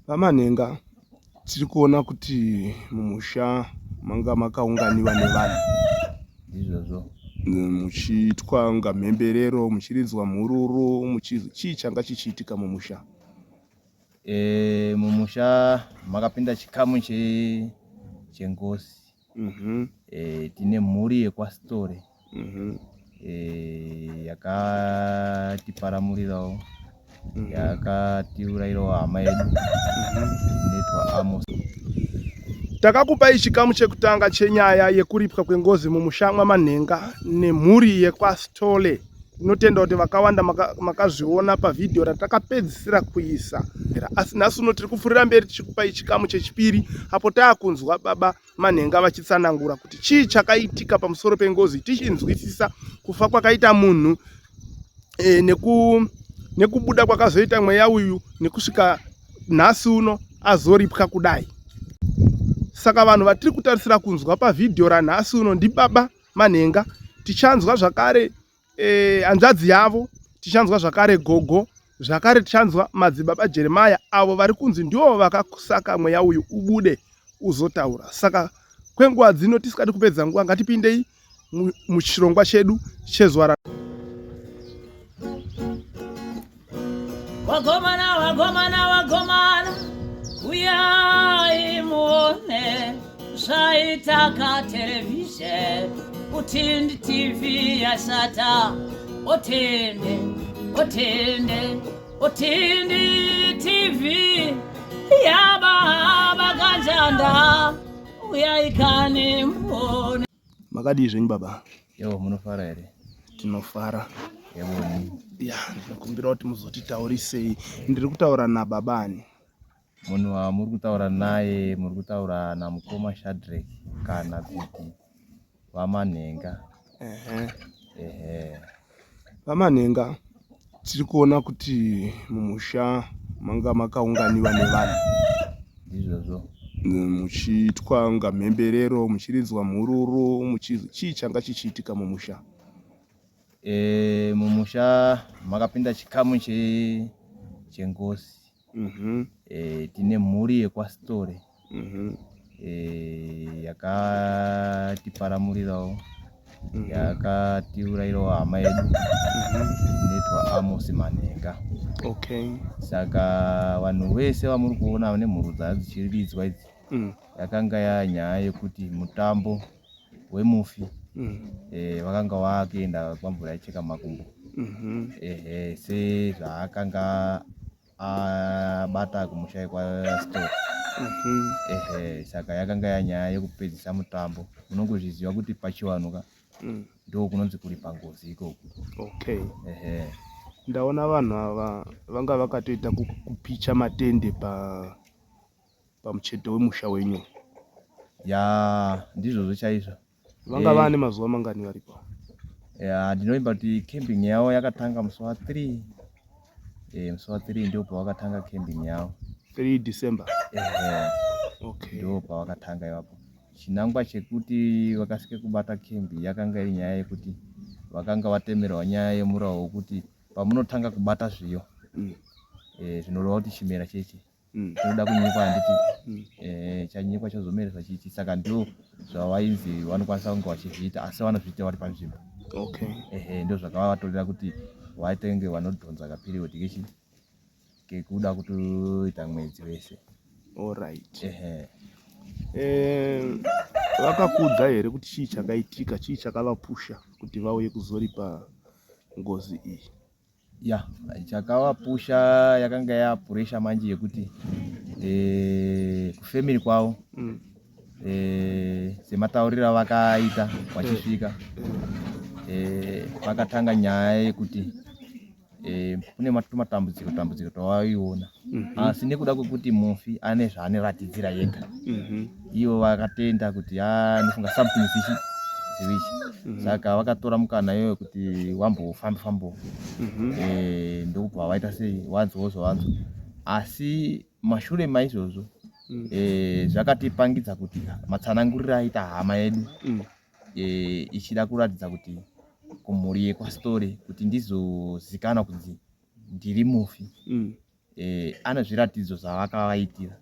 Manhenga tiri kuona kuti mumusha manga makaunganiwa nevanhu izvozvo muchiitwa unga mhemberero, muchiridzwa mhururu, chii changa chichiitika mumusha? Mumusha makapinda chikamu chengozi. Tine mhuri yekwa Sthole yakatiparamurirawo, yakatiurayirawo hama yedu inoitwa Amos. Takakupai chikamu chekutanga chenyaya yekuripwa kwengozi mumusha mwaManhenga nemhuri yekwa Sthole. Inotenda kuti vakawanda makazviona pavhidhiyo ratakapedzisira kuisa. Asi nhasi uno tiri kupfuurira mberi tichikupai chikamu chechipiri apo taakunzwa baba Manhenga vachitsanangura kuti chii chakaitika pamusoro pengozi, tichinzwisisa kufa kwakaita munhu nekubuda kwakazoita mweya uyu nekusvika nhasi uno azoripwa kudai. Saka vanhu vatiri kutarisira kunzwa pavhidhiyo ranhasi uno ndibaba Manhenga, tichanzwa zvakare hanzvadzi yavo, tichanzwa zvakare gogo, zvakare tichanzwa madzibaba Jeremaya, avo vari kunzi ndivo vakasaka mweya uyu ubude uzotaura. Saka kwenguva dzino tisikadi kupedza nguva, ngatipindei muchirongwa chedu chezuva. Wagomana, wagomana, wagomana, uyai muone zvaitaka television, utindi TV yasata, otende, otende, otindi TV yaba kanjanda, uyai kani muone. Makadi zvenyu baba? Yo, munofara here? Tinofara. Yaboni. Ya, ndinokumbira kuti muzotitaurisei. Ndiri kutaura nababani? Munhu wamuri kutaura naye muri kutaura namukoma Shadrack kana kuti vaManhenga. VaManhenga tiri kuona kuti mumusha manga makaunganiwa nevanhu izvozvo muchiitwa unga mhemberero, muchiridzwa mhururu, chii changa chichiitika mumusha? Mumusha makapinda chikamu chengozi. Tine mhuri yekwa Sthole yakatiparamurirawo, yakatiurayirawo hama yedu inoitwa Amos Manhenga. Saka vanhu vese vamuri kuona nemhuru dzavo dzichiridzwa idzi, yakanga yanyaya yekuti mutambo wemufi vakanga vakuenda kwamvura yaicheka makumbo. Sezvaakanga abata kumusha kwa Sthole. Saka yakanga yanyaya yekupedzisa mutambo. Unongozviziva kuti pachiwanuka ndo kunonzi kuri pangozi ikoko. Ndaona vanhu ava vanga vakatoita kupicha matende pamucheto wemusha wenyu. Ya, ndizvozvo chaizvo. Vanga vane mazuva mangani varipo? Ndinoimba kuti camping yavo yakatanga musi wa3. Musi wa3 ndio pavakatanga camping yavo. 3 December. Ndio pavakatanga ivapo. Chinangwa chekuti vakasike kubata camp yakanga iri nyaya yekuti vakanga vatemerwa nyaya yemurawo wekuti pamunotanga kubata zviyo zvinoreva kuti chimera chechi chinoda kunyikwa, handiti chanyikwa chozomereswa chichi. Saka ndio zvavainzi vanokwanisa kunge vachizviita, asi vanozviita vari panzvimbo. Ndio zvakavatorera kuti vaitenge vanodhonza kaperiodi kechi kekuda kutoita mwedzi wese. Vakakudza here kuti chii chakaitika, chii chakavapusha kuti vauye kuzoripa ngozi iyi? Ya, chakavapusha yakanga yapuresha manje yekuti kufamily kwavo sematauriro vakaita vachisvika vakatanga nyaya yekuti kune matambudziko tawaiona, asi nekuda kwekuti mufi ane zvaaneratidzira yega, ivo vakatenda kuti nofunga something zivichi. Saka vakatora mukana iyoyo kuti wambofamba ndokubva vaita sei wanzwa. Asi mashure maizvozvo zvakatipangidza kuti matsananguriro aita hama yedu ichida kuratidza kuti kumhuri yekwa Sthole kuti ndizozikana kuti ndiri mufi. ana zviratidzo zvavakavaitira.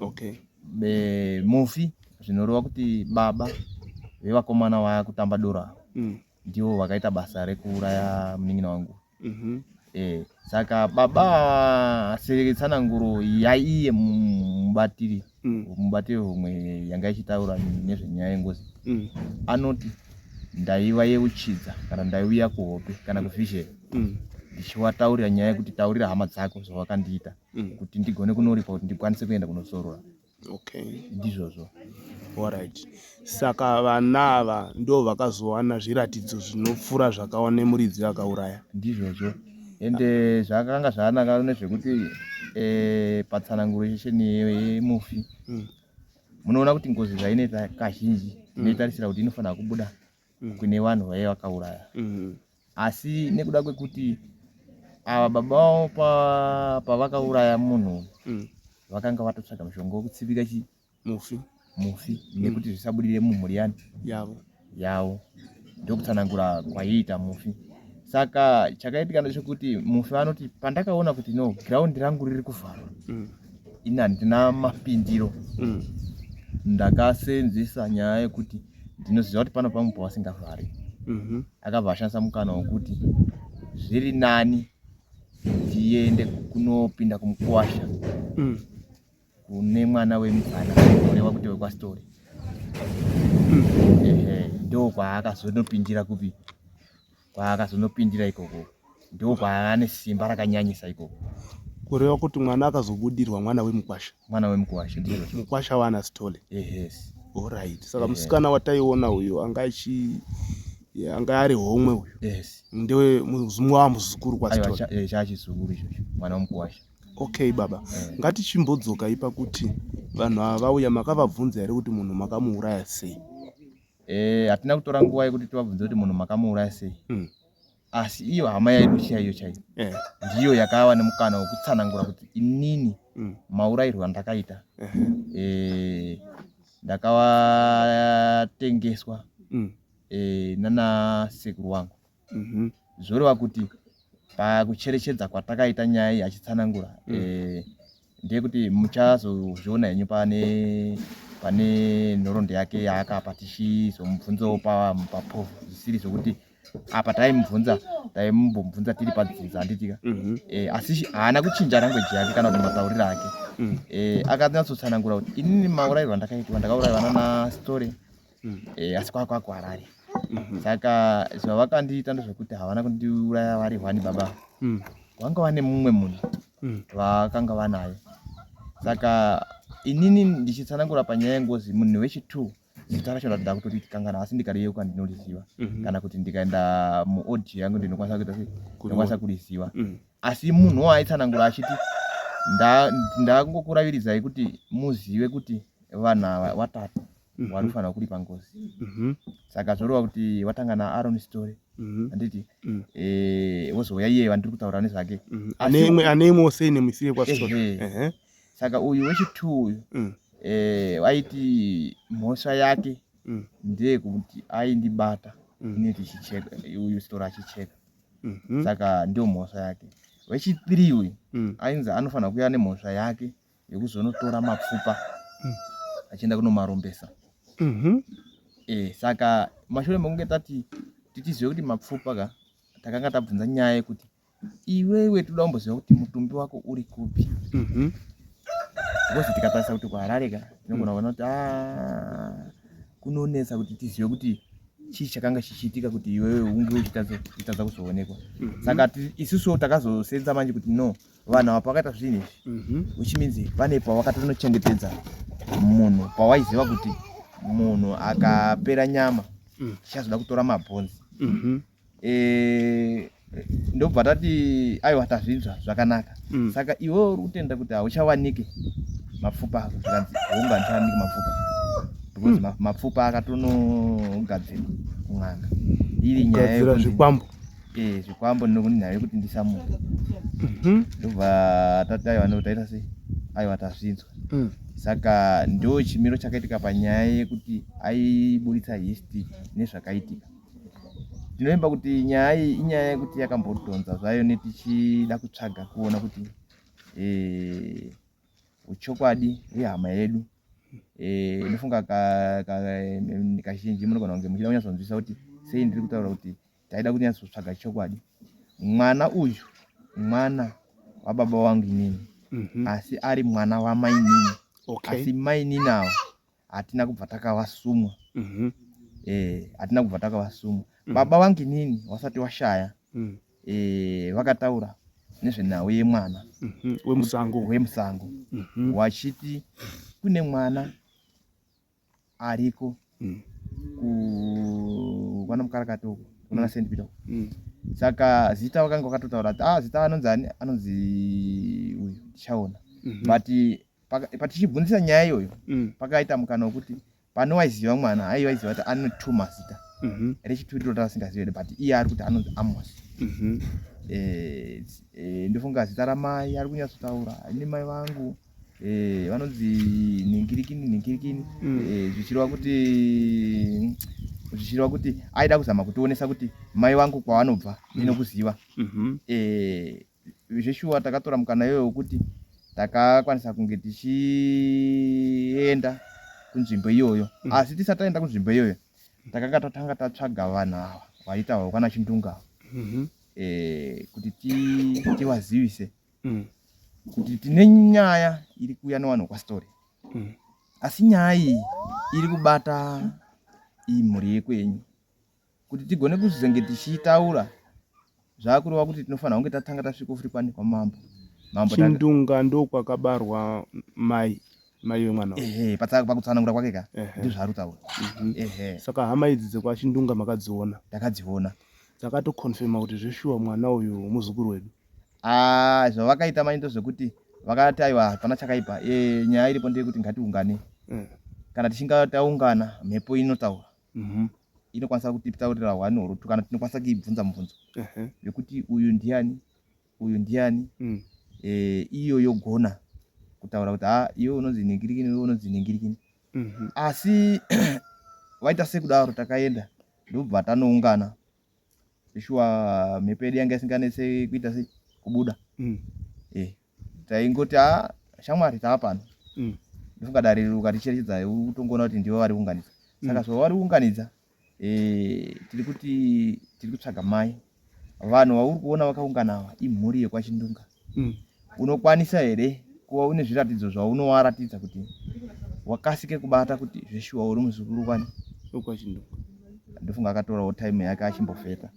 Okay. Mufi zvinoreva kuti baba vevakomana vaya kutamba dora ndivo vakaita basa rekuuraya munin'ina wangu. Saka baba setsananguro yaiye mubatiri humwe yanga ichitaura nezvenyaya yengozi anoti ndaiva yeuchidza kana ndaiuya kuhope kana kuvhizheni ndichiwataurira nyaya yekuti taurira hama dzako zvawakandiita kuti ndigone kunoripa kuti ndikwanise kuenda kunosorora. Okay. Ndizvozvo. Alright. Saka vana ava ndo vakazowana zviratidzo zvinopfura zvakaona muridzi akauraya. Ndizvozvo. Ende zvakanga zvanaka nezvekuti patsananguro shesheni yemufi munoona kuti ngozi zvainoita kazhinji inotarisira kuti inofanira kubuda kune vanhu vaye vakauraya. Asi nekuda kwekuti ava babao pavakauraya munhu vakanga vatotsvaga mushonga wekutsivika mufi nekuti zvisabudirire mumhuri yavo ndokutsanangura kwaiita mufi. Saka chakaitika ndechekuti mufi anoti pandakaona kuti no ground rangu riri kuvharwa ndina mapindiro ndakasenzesa nyaya yekuti ndinoziva kuti pano pamwe pavasingavhari. Akabva ashandisa mukana wekuti zviri nani ndiende kunopinda kumukuwasha kune mwana wemufana kureva kuti wekwa Sthole. Ndo kwaakazonopindira kupi kwaakazonopindira ikoko ndo kwaane simba rakanyanyisa ikoko kureva kuti mwana akazobudirwa mwana wemukwasha ndiyo mukwasha wana Sthole. Yes. Alright. Saka musikana wataiona uyu anga ari homwe uyu. Yes. Ndewe muzukuru kwa Sthole. Chachizukuru ichocho mwana wemukwasha. Okay baba. Ngati chimbodzoka ipa kuti vanhu ava vauya makavabvunza here kuti munhu makamuuraya sei? Hatina kutora nguva yekuti tivabvunze kuti munhu makamuuraya sei. Asi iyo hama yedu chaiyo ndiyo yakava nemukana wekutsanangura kuti inini maurayirwo andakaita ndakavatengeswa nana sekuru wangu. Zvoreva kuti pakucherechedza kwatakaita nyaya iyi achitsanangura ndeyekuti muchazozviona henyu pane nhoroondo yake yaakapa tichizomubvunzawo papovhu zvisiri zvokuti apa taimbomubvunza tiri padzinza handitika. Asi haana kuchinja language yake kana kuti matauriro ake. Akanyatsotsanangura kuti inini maurayirwo andakaitwa ndakaurayirwa nana Sthole asi kwako Harare. Saka zvavakandiita ndezvekuti havana kundiuraya vari hwani baba. Vanga vane mumwe munhu vakanga vanaye. Saka inini ndichitsanangura panyaya yengozi munhu wechi2 zita racho radada kutotikangana asi ndikariyeuka ndinoriziva kana kuti ndikaenda muaudio yangu ndinokwanisa kuriziva. Asi munhu waaitsanangura achiti ndangokuravirizai kuti muzive kuti vanhu ava watatu wanofanira kuri pangozi. Saka zvoreva kuti watanga naAron Sthole handiti wozouya iye vandiri kutaura nezvake ane imwe sei nemisire kwa Sthole. Saka uyu wechi2 uyu waiti mhosva yake ndeyekuti aindibata ine tichicheka uyu Sthole achicheka. Saka ndio mhosva yake. Wechi3 uyu ainzi anofanira kuuya nemhosva yake yekuzonotora mapfupa achienda kunomarombesa. Saka mashure mekunge titizive kuti mapfupa takanga tabvunza nyaya yekuti iwewe toda kumboziva kuti mutumbi wako uri kupi. Ngozi tikatarisa kuti kuHarare tinogona kuona kuti kunonesa kuti tizive kuti chii chakanga chichiitika kuti iwewe unge uchitadza kuzoonekwa. Saka isusu takazosenza manje kuti no vanhu ava pakaita zvinhu izvi which means pane pawakatonochengetedza munhu pawaiziva kuti munhu akapera nyama chichazoda kutora mabhonzo. Ndobva tati aiwa tazvinzwa zvakanaka. Saka iwewe uri kutenda kuti hauchawanike mapfupa ako zvikanzi honga ndichawanike mapfupa because mapfupa akatonogadzirwa kun'anga iri nyaya zvikwambo. Zvikwambo nyaya yekuti ndisamunhu. Ndobva tati aiwa notaita sei aiwa tazvinzwa. Saka ndo chimiro chakaitika panyaya yekuti aiburitsa history nezvakaitika. Ndinoimba kuti nyaya iyi inyaya yekuti yakambodhonza zvayo netichida kutsvaga kuona kuti uchokwadi hwehama yedu. Ndofunga kazhinji munogona kunge muchida kunyatsonzwisisa kuti sei ndiri kutaura kuti taida kunyatsotsvaga chokwadi. Mwana uyu mwana wababa wangu inini, asi ari mwana wamai nini. Asi mai nini avo hatina kubva takavasumwa. Hatina kubva takavasumwa. Baba wangu inini wasati washaya vakataura nezvenhau yemwana wemusango wachiti kune mwana ariko kwana mukarakatoko kuna St. Peter. Saka zita vakanga vakatotaura kuti zita anonzi uyu tichaona. But patichibvunzisa nyaya iyoyo pakaita mukana wekuti pane waiziva mwana aiwaiziva kuti ane 2 mazita. Rechituriro tavasingazivi, but iye ari kuti anonzi Amos. Ndofunga zita ramai ari kunyatsotaura ine mai vangu vanonzi ningirikini zvichireva kuti aida kuzama kutionesa kuti mai vangu kwavanobva ndinokuziva. Zveshuwa takatora mukana iyoyo wekuti takakwanisa kunge tichienda kunzvimbo iyoyo. Asi tisati taenda kunzvimbo iyoyo takanga tatanga tatsvaga vanhu ava vaitaurwa kwana Chindunga kuti tivazivise kuti tine nyaya iri kuuya nevanhu kwaSthole. Asi nyaya iyi iri kubata iyi mhuri yekwenyu. Kuti tigone kuzenge tichitaura zvakureva kuti tinofanira kunge tatanga tasvika ufuripani kwamambo. Chindunga ndokwakabarwa mai wemwana. Pakutsanangura kwake ka ndizvo zvaari kutaura. Saka hama idzi dzekwachindunga makadziona? Takadziona. Dzakatokonfirma kuti zveshuwa mwana uyu muzukuru wedu. Zvavakaita maindo zvekuti vakati aiwa hapana chakaipa, nyaya iripo ndeyekuti ngatiungane. Kana tichinga taungana mhepo inotaura. Inokwanisa kutitaurira hwani hurutu kana tinokwanisa kuibvunza mubvunzo yekuti uyu ndiani, uyu ndiani. Iyo yogona kutaura kuti iwe unonzi ningirikini, iwe unonzi ningirikini. Asi vaita sekudaro takaenda ndobva tanoungana. Zveshuwa mhepo yedu yanga isinganetse kuita sei kubuda. Taingoti shamwari taapano. Ndofunga dariruka tichicherechedza utongoona kuti ndivo vari kuunganidza. Saka zvavari kuunganidza tiri kutsvaga mai. Vanhu vauri kuona vakaungana ava imhuri yekwachindunga. Unokwanisa here kuva une zviratidzo zvaunowaratidza kuti wakasike kubata kuti zveshuwa uri muzukuru kwani wekwachindunga? Ndofunga akatorawo time yake achimbofeta.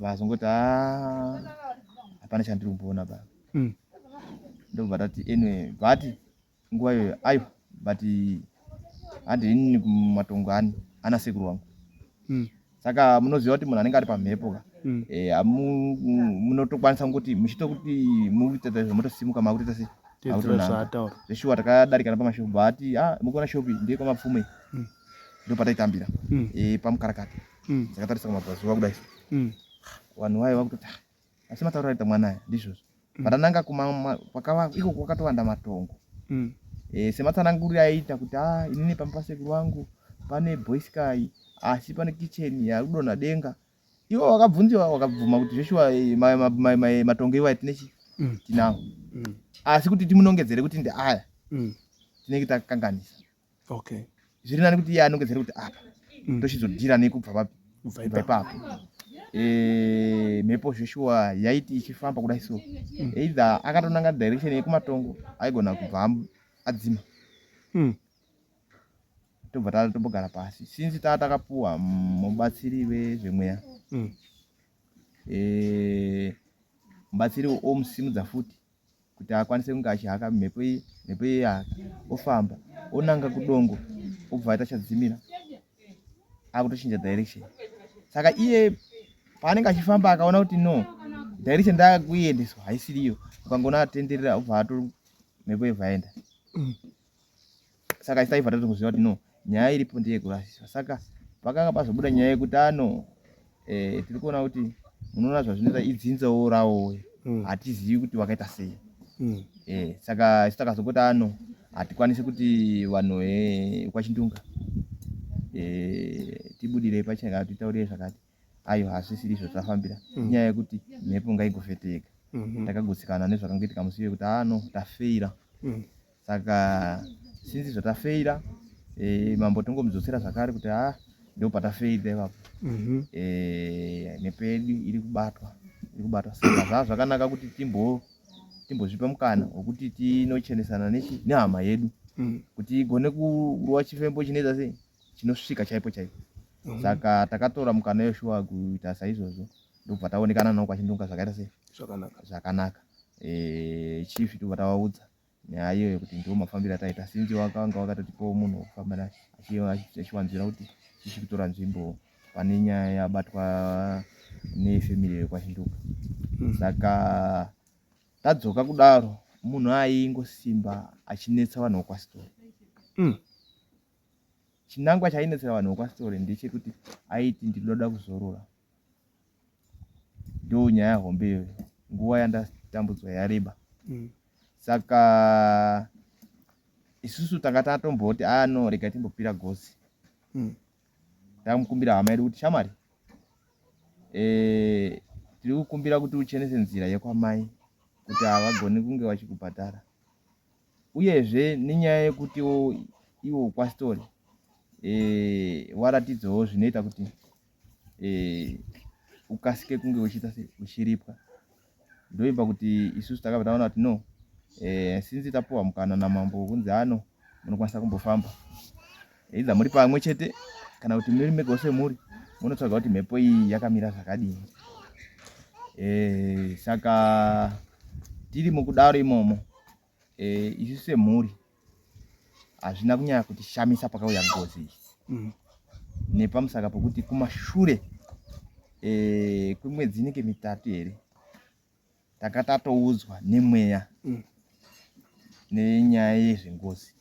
Pazongoti hapana chandiri kumboona baba. Ndobva tati anyway but nguva iyoyo aiwa but handini kumatongo ana sekuru wangu. Saka munoziva kuti munhu anenge ari pamhepo munotokwanisa kuti muchitokuti mukuita zvomotosimuka makutoita sei zvataura. Zveshuwa takadarika napamashopu bati mukuona shopi ndiye kwamapfume. Ndopataitambira pamukarakati. Takatarisa kumazuva kudai. Vanhu vaiva kutoti asi matauro aita mwana aya ndizvozvo. Patananga iko kwakatowanda matongo. Sematsananguriro aiita kuti inini pamba pasekuru wangu pane boy sky, asi pane kitchen yarudonha denga. Ivo vakabvunziwa vakabvuma kuti zveshuwa matongo iwayo tinawo. Asi kuti timunongedzere kuti ndeaya tinenge takanganisa. Zviri nani kuti iye anongedzere kuti apa tochizodhira nekubva ipapo. Mhepo zveshuwa yaiti ichifamba kudai so. Either akatonanga direction yekumatongo aigona kubva adzima. Tobva tatombogara pasi. Since takapuwa mubatsiri wezvemweya. Mubatsiri omusimudza futi kuti akwanise kunge achihaka mhepo iyi ofamba onanga kudongo obva aita chadzimira akutochinja direction. Saka iye paanenge achifamba akaona kuti no direction ndakuiendeswa haisiriyo, ukangoona atenderera obva mhepo yobva yaenda. Saka taibva tatokuziva kuti no nyaya iripo ndeyekurasiswa. Saka pakanga pazobuda nyaya yekuti tiri kuona kuti munoona zvazvinoita idzinzawo rawo. Hatizivi kuti wakaita sei. Saka takazoti hatikwanisi kuti vanhu kwachindunga tibudire pachena titaurire zvakati. Aiwa hazvisiri izvo tafambira. Nyaya yekuti mhepo ngaigofeteka. takagutsikana nezvakangoitika musiwe kuti tafeira. Saka sinzi zvotafeira mambo tongomudzosera zvakare kuti ndo patafeira ipapo. Nepedu iri kubatwa. Saka zvakanaka kuti timbozvipa mukana wekuti tinochenesana nehama yedu kuti igone kurwa chifembo chinoita sei chinosvika chaipo. Saka takatora mukana yeshuwa kuita saizvozvo ndobva taonekana nawo kwachindonga zvakaita sei zvakanaka. Chief tobva tavaudza nyaya iyoyo kuti ndiwo mafambiro ataita sinzi wakanga wakatotipawo munhu wokufamba naye achiwanzira kuti tichi kutora nzvimbo pane nyaya yabatwa nefemiri yekwashinduka. Saka tadzoka kudaro munhu aingosimba achinetsa vanhu vokwasitore. Chinangwa chainetsera vanhu vokwasitore ndechekuti aiti ndinoda kuzorora. Ndo nyaya hombe iyoyo nguva yandatambudzwa yareba. Saka isusu tanga tatomboti rega timbopira gosi. Tamukumbira hama yedu kuti shamwari tiri kukumbira kuti uchenese nzira yekwamai kuti havagone kunge vachikubhadhara. Uyezve nenyaya yekuti iwo kwasitore waratidzawo zvinoita kuti ukasike kunge uchiita uchiripwa. Ndoimba kuti isusu takabva taona kuti no sinzi tapuwa mukana namambo kunzi munokwanisa kumbofamba idza muri pamwe chete kana kuti muri mega semuri munotsvaga kuti mhepo iyi yakamira zvakadini. Saka tiri mukudaro imomo isusu semhuri hazvina kunyanya kuti shamisa pakauya ngozi iyi. Nepamusaka pokuti kumashure kwemwedzi inenge mitatu here takatoudzwa nemweya nenyaya yezvengozi.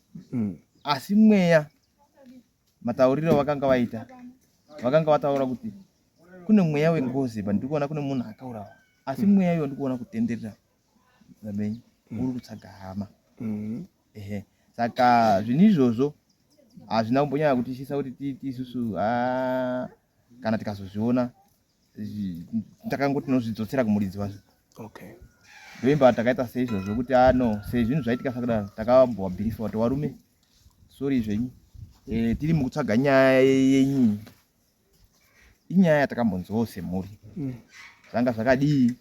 Asi mweya matauriro vakanga vaita vakanga vataura kuti kune mweya wengozi ndikuona kune munhu akaurawa. Asi mweya iwo ndikuona kutenderera zamenyi uri kutsaga hama. Saka zvinhu izvozvo hazvina kumbonyanya kutishisa kuti isusu kana tikazozviona takangoti tinozvidzotsera kumuridzi wazvo. Ndoimba takaita seizvozvo kuti sezvinhu zvaitika sakudaro takambwa bhirifa kuti warume sori zvenyu tiri mukutsvaga nyaya yenyu. Inyaya yatakambonzwawo semhuri. Zvanga zvakadii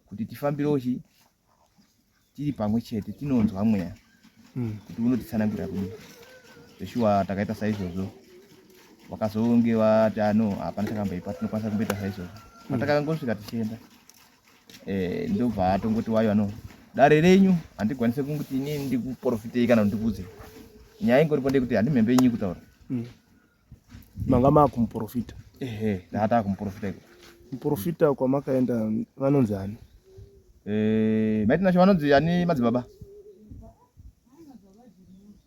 kuti tifambirochi tiri pamwe chete tinonzwa mweya kuti unotitsanangurira kudii. Zveshuwa takaita saizvozvo vakazonge vati hapana chakamboipa tinokwanisa kumboita saizvozvo. Patakangosvika tichienda ndobva atongoti wayo dare renyu handigwanise kunguti inini ndikuprofitei kana ndikuudze. Nyaya ingoripo ndekuti handimhembe nyinyi kutaura. Manga makumuprofita. Ndata kumuprofita iko. Muprofita kwamakaenda vanonzi ani? Maitinacho vanonzi ani madzibaba.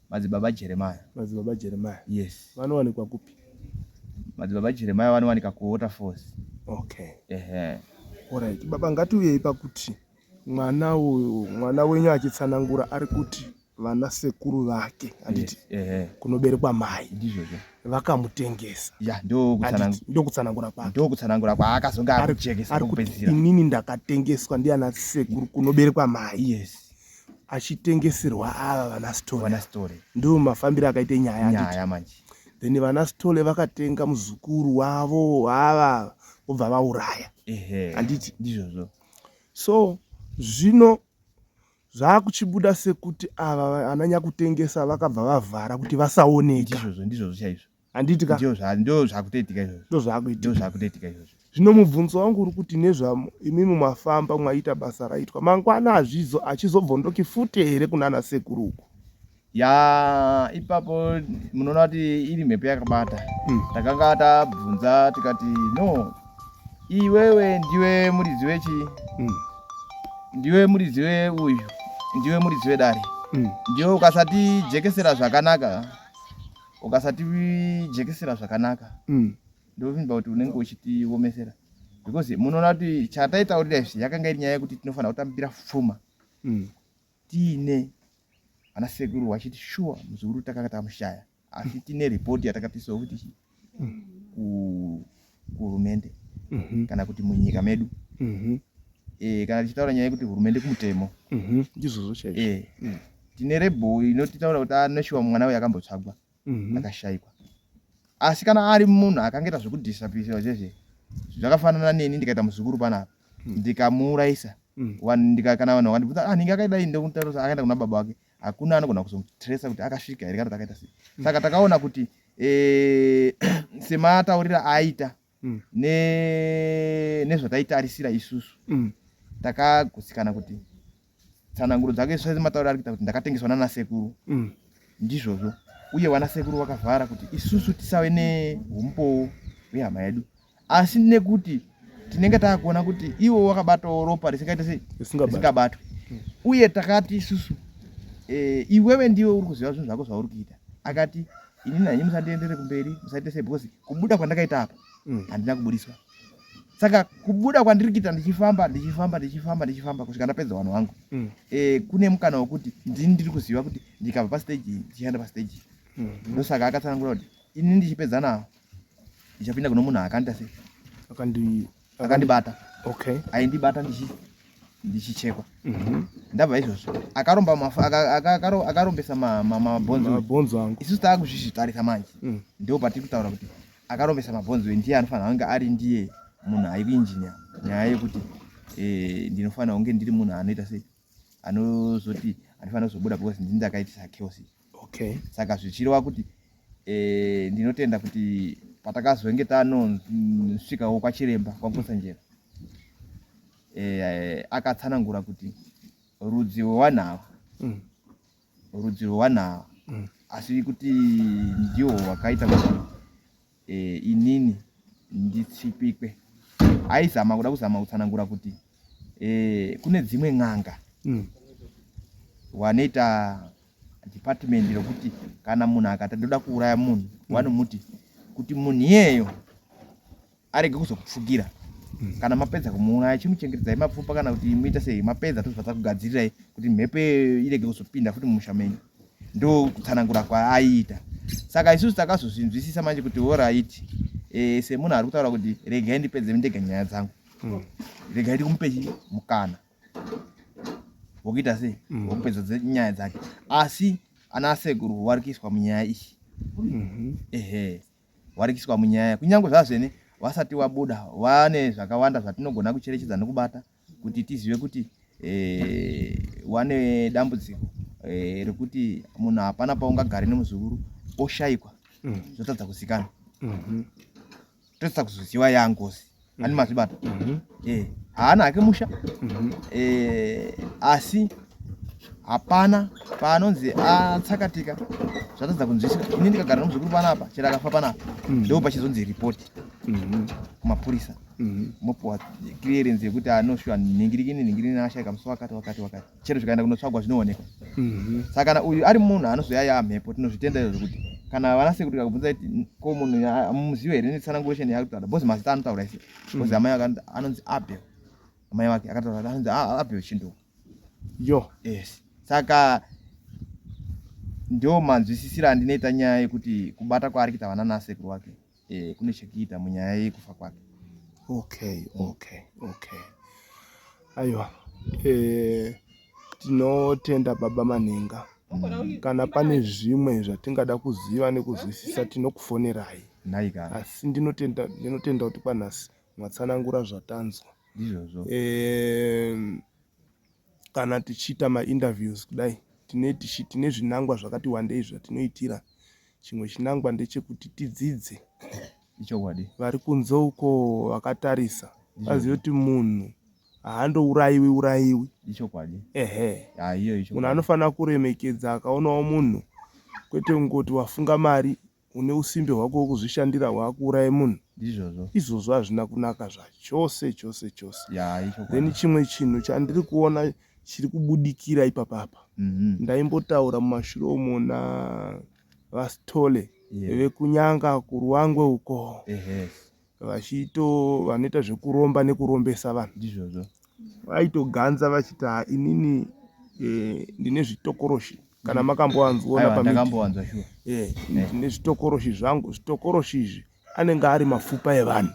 Madzibaba Jeremiah. Madzibaba Jeremiah. Yes. Vanowanikwa kupi? Madzibaba Jeremiah vanowanika kuwater force. Alright. Baba ngatiuyei pakuti mwana wenyu achitsanangura ari kuti vana sekuru vake handiti kunoberekwa mai vakamutengesa. Ndo kutsanangura kwake. Ndo kutsanangura kwaakazonga akujekesa kupedzisira. Inini ndakatengeswa ndiana sekuru kunoberekwa mai. Yes. Achitengeserwa ava vana Sthole. Ndo mafambiro akaite nyaya manje. Then vana Sthole vakatenga muzukuru wavo ava obva vauraya. Handiti ndizvozvo. So zvino zvakuchibuda sekuti ava ananya kutengesa vakabva vavhara kuti vasaoneka. Ndizvozvo chaizvo. Handiti ka? Ndo zvakutoitika izvozvo. Ndo zvakutoitika izvozvo. Zvino mubvunzo wangu uri kuti nezvamo imimi mafamba mwaita basa raitwa mangwana achizobvondoki futi here kunana sekuru uku. Ipapo munoona kuti iri mhepo yakabata. Takanga tabvunza tikati no iwewe ndiwe muridzi wechi? Ndiwe muridzi uyu? Ndiwe muridzi wedare? Ndiwe ukasati jekesera zvakanaka ndovimba kuti unenge uchitiomesera. Because munoona kuti chataitaurira izvi yakanga iri nyaya yekuti tinofanira kutambira pfuma tiine ana sekuru vachiti shuwa muzukuru takanga tamushaya. Asi tine ripoti yatakatisawo kuti kuhurumende kana kuti munyika medu kana tichitaura nyaya yekuti hurumende kumutemo izvozvo chaizvo tine rebho inotitaura kuti anoshiwa mwana uyu akambotsvagwa akashayikwa. Asi kana ari munhu akangoita zvekudhisapisiwa chezve zvakafanana neni ndikaita muzukuru panapa ndikamuuraisa kana vanhu vakandibvunza ninge akaidai ndokutaura kuti akaenda kuna baba wake hakuna anogona kuzomutresa kuti akasvika here kana takaita sei. Saka takaona kuti semataurira aita nezvataitarisira isusu takagutsikana kuti tsananguro dzake sematauriro ari kuita kuti ndakatengeswa nana sekuru ndizvozvo, uye wana sekuru vakavhara kuti isusu tisave neumbowo hwehama yedu, asi nekuti tinenge takuona kuti ivo wakabatawo ropa risingaite sei risingabatwe, uye takati isusu iwewe ndiwe uri kuziva zvinhu zvako zvauri kuita. Akati inini nanyi musandiendere kumberi, musaite sei, because kubuda kwandakaita apa handina kubudiswa. Saka kubuda kwandiri kuita ndichifamba kusvika ndapedza vanhu vangu, kune mukana wekuti ndini ndiri kuziva kuti ndikabva pastage ndichienda pastage. Ndosaka akatsanangura kuti inini ndichipedza nawo ndichapinda kuno munhu akanita sei akandibata, aindibata ndichichekwa. Ndabva izvozvo akarombesa mabhonzo angu. Isusu taakuzvizvitarisa manje, ndipo patiri kutaura kuti akarombesa mabhonzo ndiye anofanira kunge ari ndiye munhu aikuinjinia nyaya yekuti ndinofanira kunge ndiri munhu anoita sei, anozoti anofanira kuzobuda because ndini ndakaitisa chaos. Saka zvichireva kuti ndinotenda kuti patakazonge tanosvikawo kwachiremba kwaMkosanjera, akatsanangura kuti rudzi rwewanhava asi kuti ndiwo wakaita kuti inini nditsipikwe. Aizama kuda kutsanangura kuti kune dzimwe n'anga wanoita department rokuti kana munhu akati ndoda kuuraya munhu vanomuti kuti munhu iyeyo arege kuzokupfukira. Kana mapedza kumuuraya chimuchengetedzai mapfupa, kana kuti muita sei mapedza tozobva kugadzirirai kuti mhepo irege kuzopinda futi mumusha menyu. Ndo kutsanangura kwaaiita. Saka isusu takazozvinzwisisa manje kuti alright, semunhu ari kutaura kuti regai ndipedze ndega nyaya dzangu, regai ndikumupe mukana wokuita sei wokupedza nyaya dzake. Asi ana sekuru vari kuiswa munyaya iyi, vari kuiswa munyaya kunyange zvazvene vasati wabuda wane zvakawanda zvatinogona kucherechedza nokubata kuti tizive kuti wane dambudziko rekuti munhu hapana paungagare nemuzukuru oshayikwa zvotadza kuzikanwa, totadza kuzoziva yangozi ani mazvibata haana hake musha, asi hapana paanonzi atsakatika zvatadza kunzwisisa. Ini ndikagara nomuzukuru panapa chero akafa panapa ndo pachizonzi ripoti kumapurisa, mopuwa clearance yekuti anoshuwa ningirini ashayika musi wakati chero zvikaenda kunotsvagwa zvinoonekwa. Saka kana uyu ari munhu anozouya mhepo tinozvitenda izvo kuti kana vanasekuru vakabvunza kuti ko munhu muzivo here netsananguration yakutaura bhozi mazita anotaura ise bhozi amai vake anonzi Abel, amai vake akataura anonzi Abel Chindoka. Yes. Saka ndio manzwisisira andinoita nyaya yekuti kubata kwaari kuita vana nasekuru wake kune chekuita munyaya yekufa kwake. Aiwa, tinotenda baba Manhenga. Kana pane zvimwe zvatingada kuziva nekuzwisisa tinokufonerai. Asi ndinotenda kuti panhasi mwatsanangura zvatanzwa. Kana tichiita mainterviews kudai tine zvinangwa zvakati wandei zvatinoitira. Chimwe chinangwa ndechekuti tidzidze vari kunze uko vakatarisa vazive kuti munhu haandourayiwi. Munhu anofanira kuremekedza akaonawo munhu, kwete kungoti wafunga mari une usimbe hwako wokuzvishandira hwakuuraye munhu. Izvozvo hazvina kunaka zvachose. Then chimwe chinhu chandiri kuona chiri kubudikira ipapapa, ndaimbotaura mumashure umo navasthole vekunyanga kuruwangwe uko, vanoita zvekuromba nekurombesa vanhu, vaitoganza vachiti inini ndine zvitokoroshi. Kana makamboanzwa pamwe ndine zvitokoroshi zvangu. Zvitokoroshi izvi anenge ari mapfupa evanhu,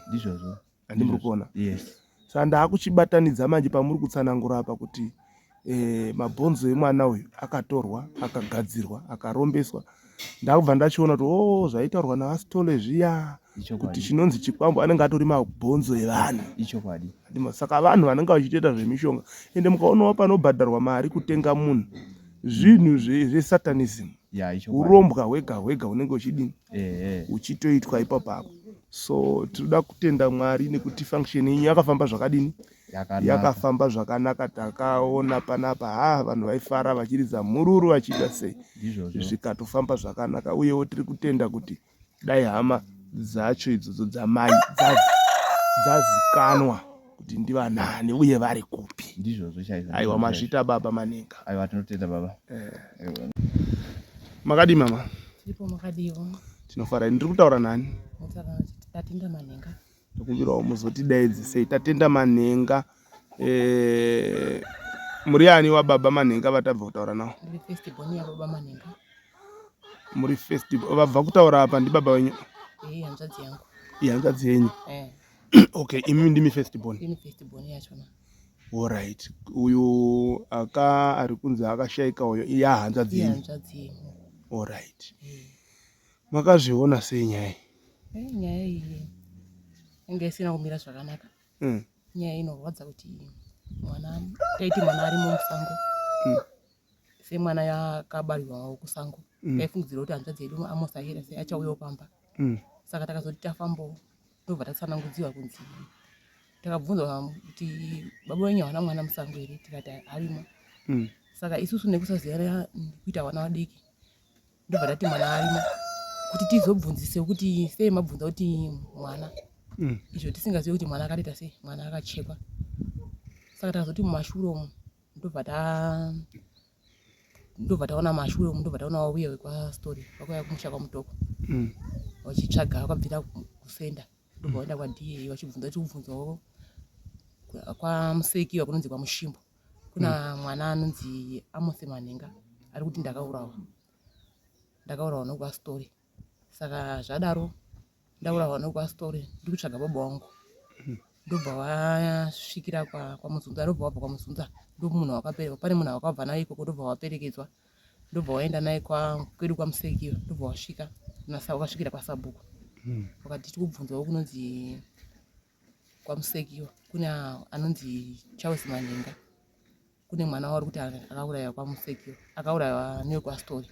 handimuri kuona. Sandakuchibatanidza manje pamuri kutsanangura apa kuti mabhonzo emwana uyu akatorwa, akagadzirwa, akarombeswa. Ndakubva ndachiona kuti zvaitaurwa naSthole zviya kuti chinonzi zvikwambo anenge atori mabhonzo evanhu. Ichokwadi. Saka vanhu vanenge vachitoita zvemishonga ende mukaonawo panobhadharwa mari kutenga munhu zvinhu zvesatanism. Urombwa hwega hwega unenge uchidini uchitoitwa ipapo. So tinoda kutenda Mwari nekuti function iyi yakafamba zvakadini, yakafamba zvakanaka. Takaona panapa vanhu vaifara vachiridza mururu vachiita sei, zvikatofamba zvakanaka. Uyewo tiri kutenda kuti dai hama dzacho idzodzo dzamai dzazikanwa kuti ndivanani uye vari kupi. Aiwa, mazvita baba Manhenga. Aiwa, tinotenda baba. Makadi mama? Ndipo makadiwo. Tinofara. Ndiri kutaura nani? Tatenda Manhenga. Tokumbirawo muzotidaidze sei. Tatenda Manhenga. Muri ani wa baba Manhenga vatabva kutaura nawo? Muri festival ya baba Manhenga. Muri festival vabva kutaura apa ndi baba wenyu? Hanzvadzi yangu. Hanzvadzi yenyu? Okay, imi ndimi festival. Ndimi festival yachona. Alright. Uyu ari kunzi akashaika uyo iye hanzvadzi yenyu? Hanzvadzi yenyu. Alright. Makazviona sei nyaya iyi? Nyaya iyi inge isina kumira zvakanaka. Nyaya inorwadza kuti mwana taiti mwana ari musango. Semwana yakabarirwa kusango. Taifungidzira kuti hanzvadzi yedu amosahira sei achauyawo pamba. Saka takazoti tafambo ndobva tatsanangudziwa kunzi takabvunzwa kuti baba wenyu hawana mwana musango here, tikati harimo. Saka isusu nekusaziva kuita vana vadiki ndobva tati mwana arimo kuti tizobvunzise kuti sei mabvunza kuti mwana izvo tisingazivi kuti mwana akaita sei, mwana akachekwa. Saka takazoti mumashure umu ndobva taona mashure umu ndobva taona wauya wekwaSthole vakauya kumusha kwamutoko vachitsvaga vakabvira kusenda ndobva vaenda kwaDA vachibvunza kuti kubvunzawo kwamusekiwa kunonzi kwamushimbo kuna mwana anonzi Manhenga ari kuti ndakaurawa nokwaSthole. Saka zvadaro ndaurawa nokwaSthole ndiri kutsvaga baba wangu ndobva wasvikira kwamuzunza. Ndobva wabva kwamuzunza ndomunhu wakaperekwa, pane munhu wakabva naye ikoko ndobva waperekedzwa ndobva waenda naye kwedu kwamusekiwa ndobva wasvika wakasvikira kwasabhuku. Wakati tikubvunzawo kunonzi kwamusekiwa kuna anonzi Manhenga, kune mwana wari kuti akaurayiwa kwamusekiwa, akaurayiwa newekwaSthole.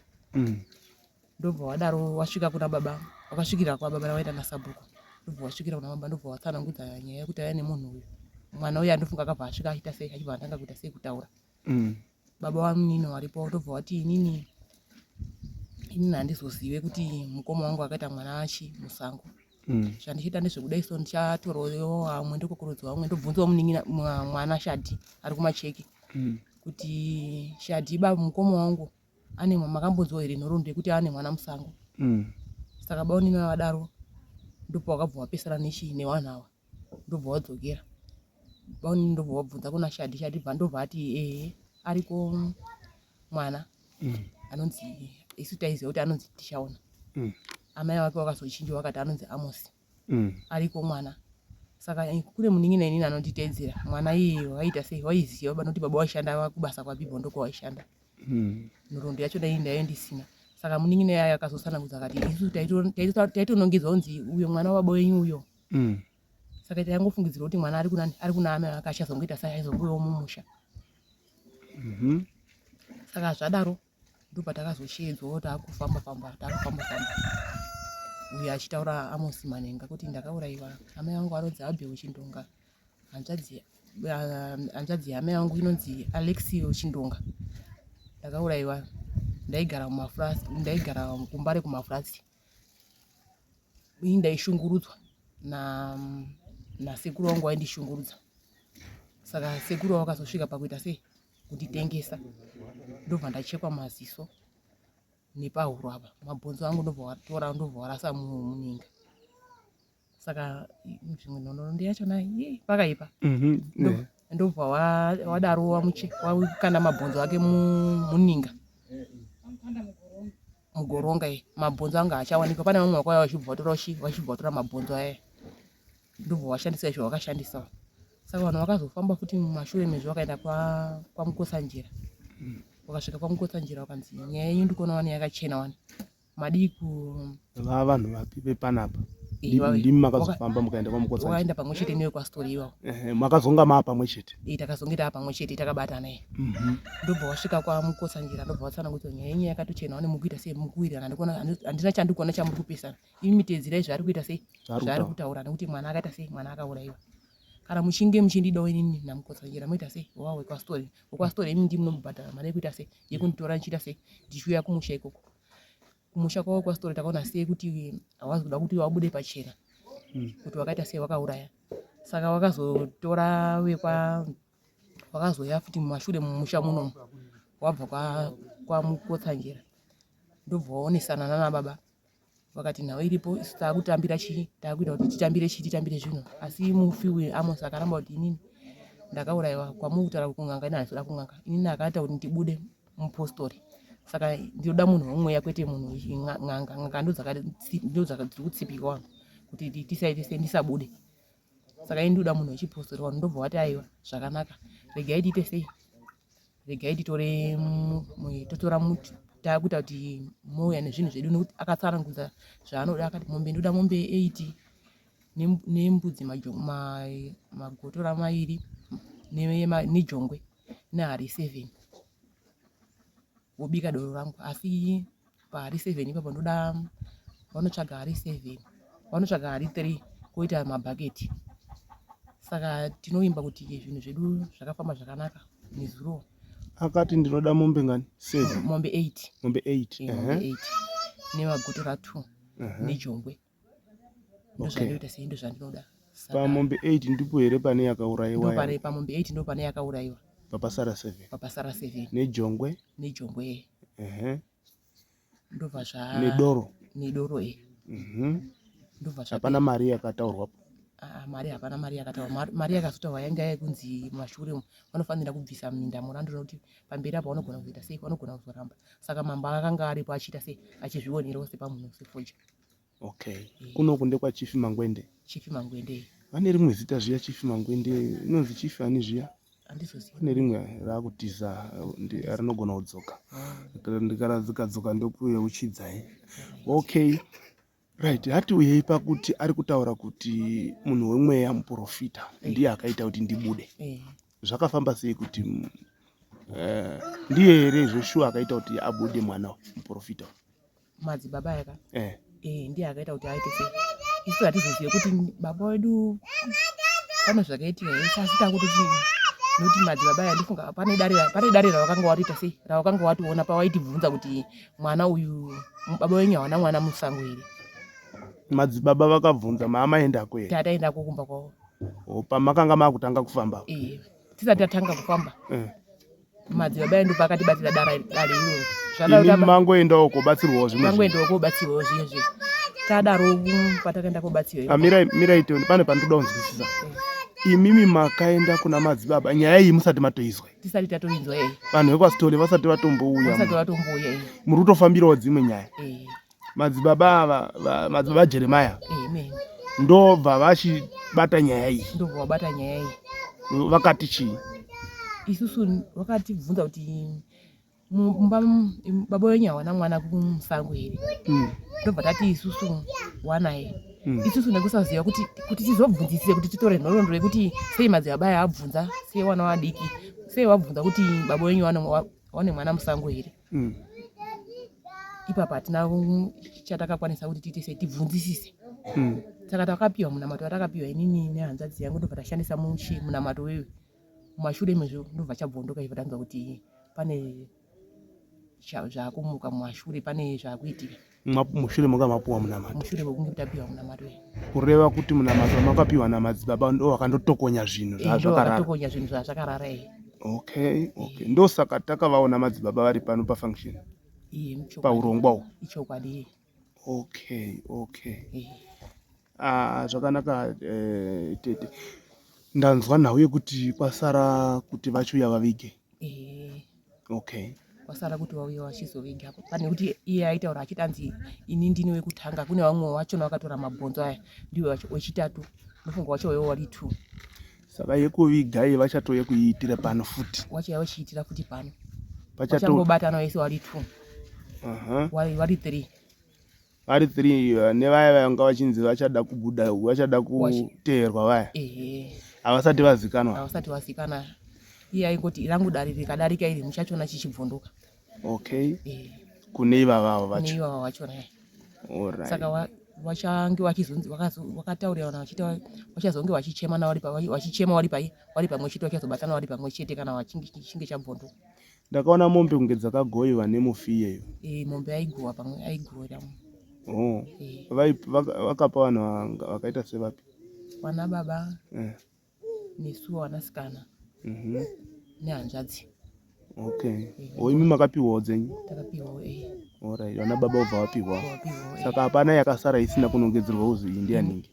Ndobva wadaro wasvika kuna baba, wakasvikira kwababa nawaenda nasabhuku ndobva wasvikira kuna baba ndobva watsanangudza nyaya yekuti aya nemunhu uyu mwana uyu andofunga akabva asvika achiita sei, achibva atanga kuita sei kutaura. Baba wamunini waripo ndobva wati inini handizozive kuti mukoma wangu akaita mwana achi musango. Zvandichiita ndezvekudai so ndichatorawo amwe ndokokorodzwa amwe ndobvunzawo mwana Shadhi ari kumacheki kuti Shadhi baba mukoma wangu ane makambonzwa here nhoroondo yekuti ane mwana musango. Saka baunini vadaro ndobva wakabva wapesana nevanhu ava ndobva wadzokera. Baunini ndobva wabvunza kuna Shadhi bva ndobva ati ariko mwana anonzi isu taiziva kuti anonzi tichaona. Amai vake vakazochinjwa vakati anonzi Amosi. Ariko mwana. Saka kune munin'ina inini anonditeedzera mwana iye waita sei, waiziva banoti baba waishanda kubasa kwaPipo ndoko waishanda. Nhoroondo yacho dai ndayo ndisina. Saka munin'ina yayo akazotsanangudza akati isu taitonongedzwa kunzi uyo mwana wababa wenyu uyo. Saka tangofungidzira kuti mwana ari kunani, ari kuna amai vake achazongoita sei, aizongovewo mumusha. Saka zvadaro ndobva takazoshedzwawo takufamba uyo achitaura Amosi Manhenga kuti ndakaurayiwa, amai vangu anonzi Abheo Chindonga, hanzvadzi yamai vangu inonzi Alexio Chindonga. Ndakaurayiwa ndaigara kumbare kumafurasi. Ndaishungurudzwa nasekuru wangu waindishungurudza. Saka sekuru wakazosvika pakuita sei kunditengesa. Ndobva ndachekwa maziso nepahuro apa, mabhonzo angu ndobva watora ndobva warasa muninga. Saka zvimwe nhoroondo yachona pakaipa. Ndobva wadaro wakanda mabhonzo ake muninga mugoronga. Mabhonzo anga achawanikwa, pane vamwe vakauya vachibva vatora mabhonzo aya ndobva washandisa izvo wakashandisa. Saka vanhu vakazofamba futi mumashure mezvo vakaenda kwamukosanjira. Vakasvika kwamukosanjira vakanzi nyaya yenyu ndikuona wani yakachena wani. Madii va vanhu vapi vepanapa ndimi makazofamba mukaenda kwamukosanjira. Wakaenda pamwe chete newe kwaSthole ivavo. Makazonga maa pamwe chete. Takazongeta pamwe chete takabatana naye. Ndobva wasvika kwamukosanjira ndobva watsana kuti nyaya yenyu yakatochena wani mukuita sei mukuwirirana handina chandikuona chamuri kupesana. Imi mitedzirai zvaari kuita sei zvaari kutaura nekuti mwana akaita sei mwana akaurayiwa. Kana muchinge muchindidawo inini namukosanjira moita sei wa wekwaSthole. WekwaSthole imi ndimi munomubhadhara mari yekuita sei yekunditora ndichiita sei ndichiuya kumusha ikoko. Kumusha kwawo kwaSthole takaona sei kuti hawazi kuda kuti wabude pachena kuti wakaita sei wakauraya. Saka wakazotora wekwa wakazoya futi mumashure mumusha munomu wabva kwamukosanjira ndobva waonesana nana baba vakati nhau iripo isu taakutambira chii taakuita kuti titambire chii titambire zvino asi mufi Amos akaramba kuti inini ndakaurayiwa kwamukutaura kunganga ini haizoda kunganga inini akaita kuti ndibude mupostori. Saka ndinoda munhu womweya kwete munhu ng'anga ndodzakadziri kutsipika wangu kuti tisaite sei ndisabude. Saka ini ndoda munhu wechipostori wangu ndobva wati aiwa zvakanaka regai tiite sei regai titore totora muti taakuita kuti mouya nezvinhu zvedu nokuti akatsanangudza zvaanoda akati mombe ndoda mombe 8 nembudzi magotora 2 nejongwe nehari 7 wobika doro rangu asi pahari 7 ipapo ndoda vanotsvaga hari 7 vanotsvaga hari 3 koita mabhaketi. Saka tinoimba kuti zvinhu zvedu zvakafamba zvakanaka nezuro. Akati ndinoda mombe ngani 7 mombe 8 mombe 8 nemagotora 2 nejongwe ndozvandinoita sei ndo zvandinoda. Pamombe 8 ndipo here pane yakaurayiwa pamombe 8 ndo pane yakaurayiwa papasara 7 nejongwe ndobva nedoro ndobva hapana mari yakataurwapo. Mari hapana mari yakataurwa. Mari yakazotaurwa yanga yekunzi mumashure vanofanira kubvisa minda murandu nokuti pamberi apa vanogona kuzoita sei vanogona kuzoramba. Saka mambo akanga aripo achiita sei achizvionerawo sepamunhu sefoja. Kunoku ndekwachifi Mangwende. Chifi Mangwende vane rimwe zita zviya chifi Mangwende inonzi chifi ani zviya handizoziva. Kune rimwe raakutiza rinogona kudzoka ndikaradzoka ndokuye uchidzai. Right, hati uyei pakuti ari kutaura kuti munhu wemweya muprofita ndiye akaita kuti ndibude. Zvakafamba sei kuti ndiye here Joshua akaita kuti abude mwana muprofita madzibaba yaka ndiye akaita kuti aite sei isu hatizozive kuti baba wedu pane zvakaitika asi takutoti nokuti madzibaba aya ndifunga pane dare ravakanga watiita sei ravakanga wationa pawaitibvunza kuti mwana uyu baba wenyu hawana mwana musango here. Madzibaba vakabvunza maamaendako here tataendako kumba kwavo pamakanga maakutanga kufamba tisati tatanga kufamba madzibaba endu pakatibatira dare iroro ini mangoendawo kobatsirwawo zvimwe tadaro patakaenda kobatsirwa. Miraito pane pandoda kunzwisisa imimi makaenda kuna madzibaba nyaya iyi musati matoizwa tisati tatoinzwa vanhu vekwaSthole vasati vatombouya muri kutofambirawo dzimwe nyaya. Madzibaba Jeremiah ndobva vachibata nyaya iyi vakati chii isusu vakatibvunza kuti baba wenyu hawana mwana kumusango here ndobva tati isusu wanaye isusu nekusaziva kuti tizobvunzisise kuti titore nhoroondo yekuti sei madzibaba aya abvunza sei wana wadiki sei wabvunza kuti baba wenyu wane mwana musango here. Ipapa hatina chatakakwanisa kuti tiite sei tibvunzisise. Saka takapiwa munamato watakapiwa inini nehanzvadzi yangu ndobva tashandisa munamato wewe mumashure mezvo ndobva chabvondoka ivo tanzwa kuti pane zvakumuka mumashure pane zvakuitika. Mushure manga mapuwa munamato mushure mekunge tapiwa munamato kureva kuti munamato makapiwa namadzibaba ndo wakandotokonya zvinhu zvazvakarara ndosaka takavaona madzibaba vari pano pafunction paurongwa ichokwadi. Zvakanaka tete ndanzwa nhau yekuti kwasara kuti vachiuya vavige. Kwasara kuti vauya vachizoviga apo pane kuti iye aitaura achitanzi ini ndini wekutanga kune vamwe vachona vakatora mabhonzo aya ndiwe wechitatu ndofunga wacho wewo wari 2. Saka yekuviga iyi vachatouya kuiitira pano futi. Wachauya vachiitira futi pano. Pachato Vachangobatana vese vari 2. Vari 3. Vari 3 nevaya vanga vachinzi vachada kubuda, vachada kuteerwa vaya. Havasati vazikanwa. Havasati vazikanwa. Iye aingoti rangu dari rikadarika iri muchachiona chichibvunduka. Okay. Kune ivava vacho. Kune ivava vachona. Alright. Saka vachange vachizonzi vakataurirana vachita vachazonge vachichemana vachichema vari pamwe chete vachazobatana vari pamwe chete kana chinge chabvunduka. Ndakaona mombe kunge dzakagoiwa nemufiye iyo. Mombe aigova pamwe aigora. Vakapa vanhu vakaita sevapi? Vana baba nesuwo vanasikana nehanzvadzi. Okay. Imi makapiwawo dzenyu? Takapiwawo. Alright. Vana baba vobva vapiwa. Saka hapana yakasara isina kunongedzerwa kuzi iyi ndiyaningi.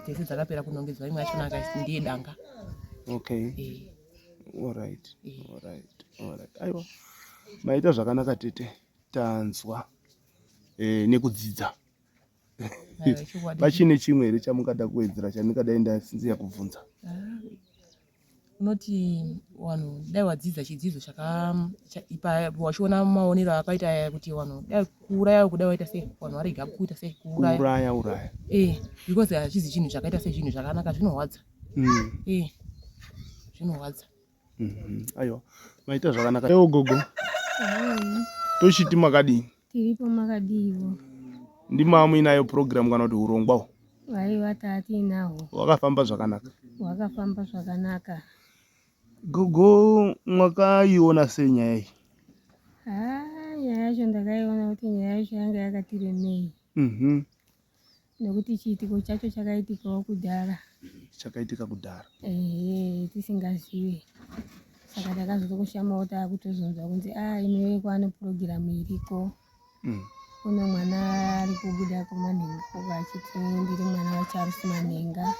Dzese dzakapera kunongedzwa, imwe yachona akati ndiye danga. Okay. Alright. Aiwa. Maita zvakanaka tete. Tanzwa. Nekudzidza. Pachine chimwe here chamukada kuwedzera chandingadai ndasinziya kubvunza? Unoti vanhu dai wadzidza chidzidzo wachiona maonero akaita kuti vanhu dai kuuraya kudai waita sei, vanhu varega kuita sei kuuraya. Because hachizi chinhu chakaita sei, chinhu zvakanaka zvinorwadza. Zvinorwadza. Aiwa. Maita zvakanaka. Ewo gogo. Tochiti makadini? Tiripo makadivo. Ndima muinayo program kana kuti urongwawo? Aiwa tatiinawo. Wakafamba zvakanaka? Wakafamba zvakanaka. Gogo, mwakaiona sei nyaya iyi? Nyaya yacho ndakaiona kuti nyaya yacho yanga yakati remei. Nekuti chiitiko chacho chakaitikawo kudhara. Chakaitika kudhara? Tisingazivi. Saka takazotokushamawo takutozonzwa kunzi imi wekwa nepurogiramu iriko. Kuna mwana ari kubuda kumanhenga uko achiti ndiri mwana waCharles Manhenga.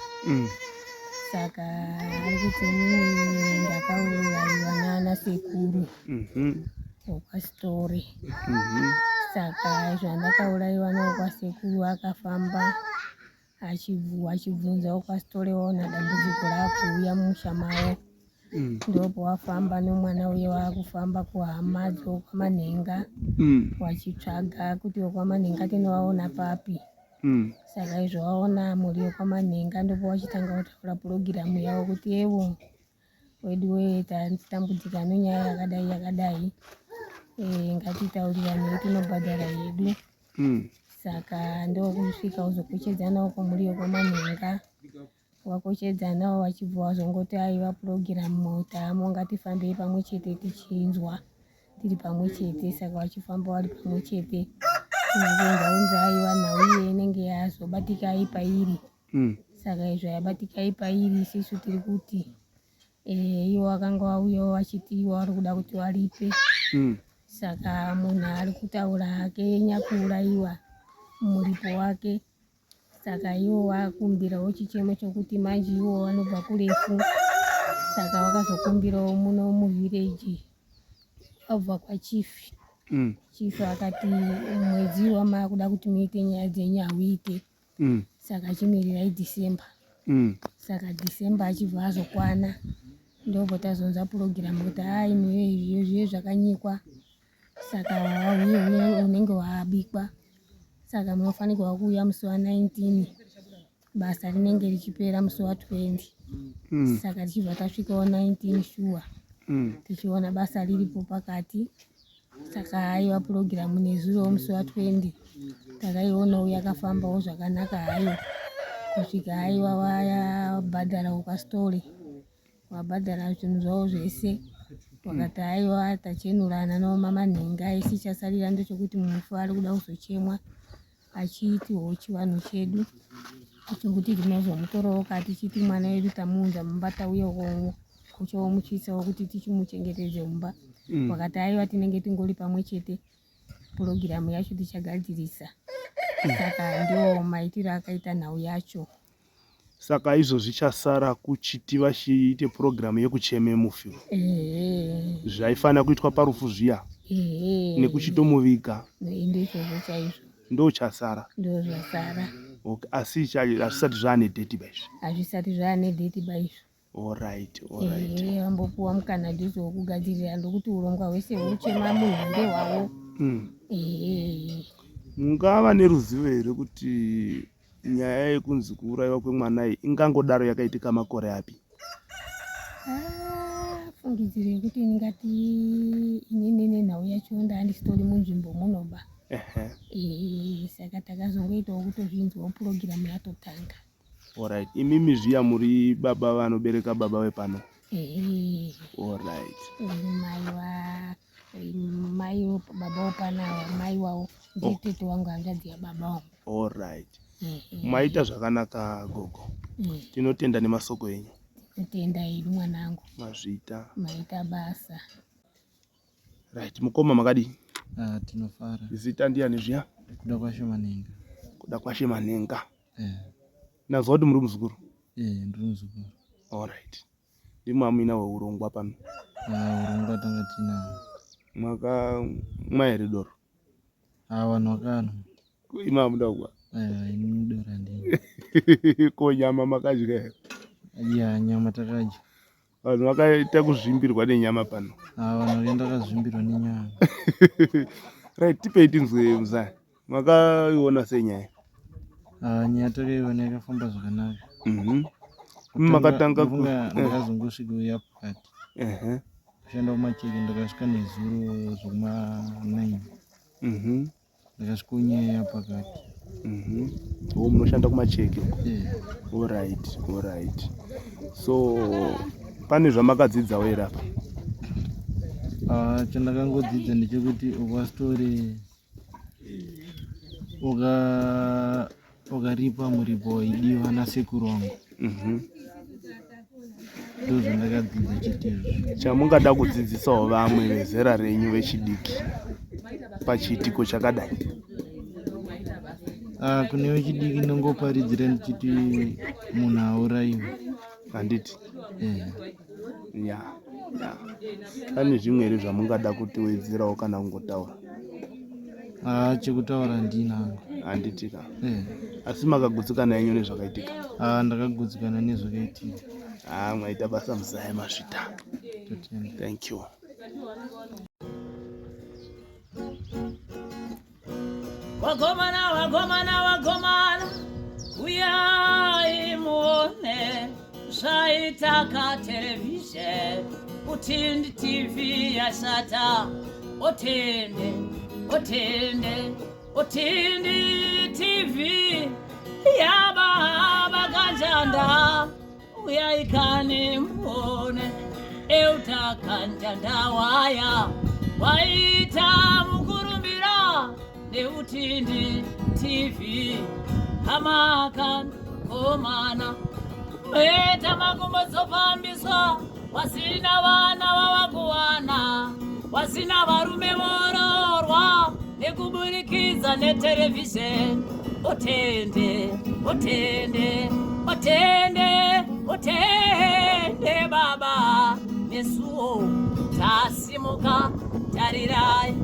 Saka ari kuti mimi ndakauraiwa nana sekuru wekwaSthole. Saka zvandakauraiwa nawo kwasekuru akafamba achibvunza wekwaSthole waona dambudziko rakuuya mumusha mavo. Ndopo wafamba nomwana uye wakufamba kuhama dzokwaManhenga wachitsvaga kuti wekwaManhenga tinowaona papi. Saka izvo waona mhuri yekwaManhenga ndopo wachitanga kutaura purogiramu yavo kuti evo wedu tatambudzika nenyaya yakadai ngatitaurirane tinobhadhara yedu. Saka ndokusvika uzokochedzanawo kwamhuri yekwaManhenga. Wakochedzanawo wachibva wazongoti aiwa purogiramu taamo ngatifambei pamwe chete tichinzwa tiri pamwe chete. Saka wachifamba wari pamwe chete. Ndaunzi aiwa nhau iye inenge yazobatika ipairi. Saka izvo yabatika ipairi isusu tiri kuti iwo wakanga wauyawo wachiti iwo wari kuda kuti waripe. Saka munhu ari kutaura hake nyakuuraiwa muripo wake. Saka iwo wakumbirawo chichemo chokuti manje iwo vanobva kurefu. Saka wakazokumbirawo muno muvhireji wabva kwachifi. Chifu akati mwedzi wamakuda kuti muite nyaya dzenyu hauite. Saka achimirirai Dhisemba. Saka Dhisemba achibva azokwana ndopo tazonza purogiramu kuti imi zviye zvakanyikwa. Saka unenge wabikwa. Saka munofanirwa kuuya musi wa19 basa rinenge richipera musi wa20. Saka tichibva tasvikawo 19 shuwa tichiona basa riripo pakati. Saka aiwa purogiramu nezuro musi wa20 takaionawo yakafambawo zvakanaka hayo kusvika aiwa wayabhadhara wekwaSthole wabhadhara zvinhu zvavo zvese. Wakati aiwa tachenurana nawo mamanhenga esi chasarira ndechekuti mufu ari kuda kuzochemwa achitiwo chivanhu chedu chokuti tinozomutorawo kati chiti mwana wedu tamuunza mumba tauya kuchomuchisawo kuti tichimuchengetedze mumba. Wakati aiwa tinenge tingori pamwe chete purogiramu yacho tichagadzirisa. Saka ndio maitiro akaita nhau yacho. Saka izvo zvichasara kuchiti vachiite purogiramu yekucheme mufi zvaifanira kuitwa parufu zviya nekuchitomuviga. Ndoizvozvo chaizvo. Ndochasara. Ndozvasara. Asi hazvisati zvaane dheti baizvo. Hazvisati zvaane dheti baizvo. Alright. Ambopuwa mukanadizi wokugadzirira ndokuti urongwa hwese huchema munhu ndehwavo. Mungava neruzivo here kuti nyaya yekunzi kuurayiwa kwemwana iyi ingangodaro yakaitika makore api? Fungidziro yekuti ndingati inini nenhau yacho ndandisitori munzvimbo munoba. Saka takazongoitawo kutozvinzwawo purogiramu yatotanga. Alright. Imimi zviya muri baba vanobereka baba wepano? Alright. Mai baba wapanawa, mai wavo ndiye tete wangu hanzvadzi yababa wangu. Alright. Maita zvakanaka gogo. Tinotenda nemasoko enyu. Tinotenda hedu mwanangu. Mazvita. Maita basa. Right. Mukoma makadi? Tinofara. Zita ndiani zviya? Kuda kwashe Manhenga. Kuda kwashe Manhenga. Nazwa kuti muri muzukuru? Ndiri muzukuru. Alright. Ndimwe amina weurongwa pano? Urongwa tanga tina. Mwaka mwaere doro? Vanhu vakano. Ima muda kwa? Ini dora ndini. Ko nyama makadya here? Nyama takadya. Vanhu vakaita kuzvimbirwa nenyama pano? Vanhu vakaenda kazvimbirwa nenyama. Right, tipei tinzwe muzaya. Mwakaiona sei nyaya? Nyaya takaiona yakafamba zvakanaka. Makatanga ndakazongosvika uya pakati. Kushanda kumacheki ndakasvika nezuro zvokuma9. Ndakasvika unyaya pakati. Munoshanda kumacheki? Alright. So pane zvamakadzidzawo here apa? Chandakangodzidza ndechekuti ukasitore ukaripa muripo waidiwa nasekuru wangu. Ndozvandakadzidza chitizvo. Chamungada kudzidzisawo vamwe vezera renyu vechidiki pachiitiko chakadai? Kune vechidiki ndongoparidzira ndichiti munhu aurayiwa. Handiti? Pane zvimwe here zvamungada kuti wedzerawo kana kungotaura? Chekutaura ndinango. Handiti ka? Asi makagutsikana henyu nezvakaitika? Ndakagutsikana nezvakaitika. Mwaita basa muzaya masvita. Thank you. Wagomana, uyai muone zvaitaka television, Utindi TV yashata. Utindi TV yababa kanjanda, uyai kani muone eutaka njanda waya waita mukurumbira neutindi TV hamakan komana mweta makumbozopambiswa wasina vana vavakuwana wasina varume vororwa nekuburikidza netelevisheni. Utende baba nesuo tasimuka tarirai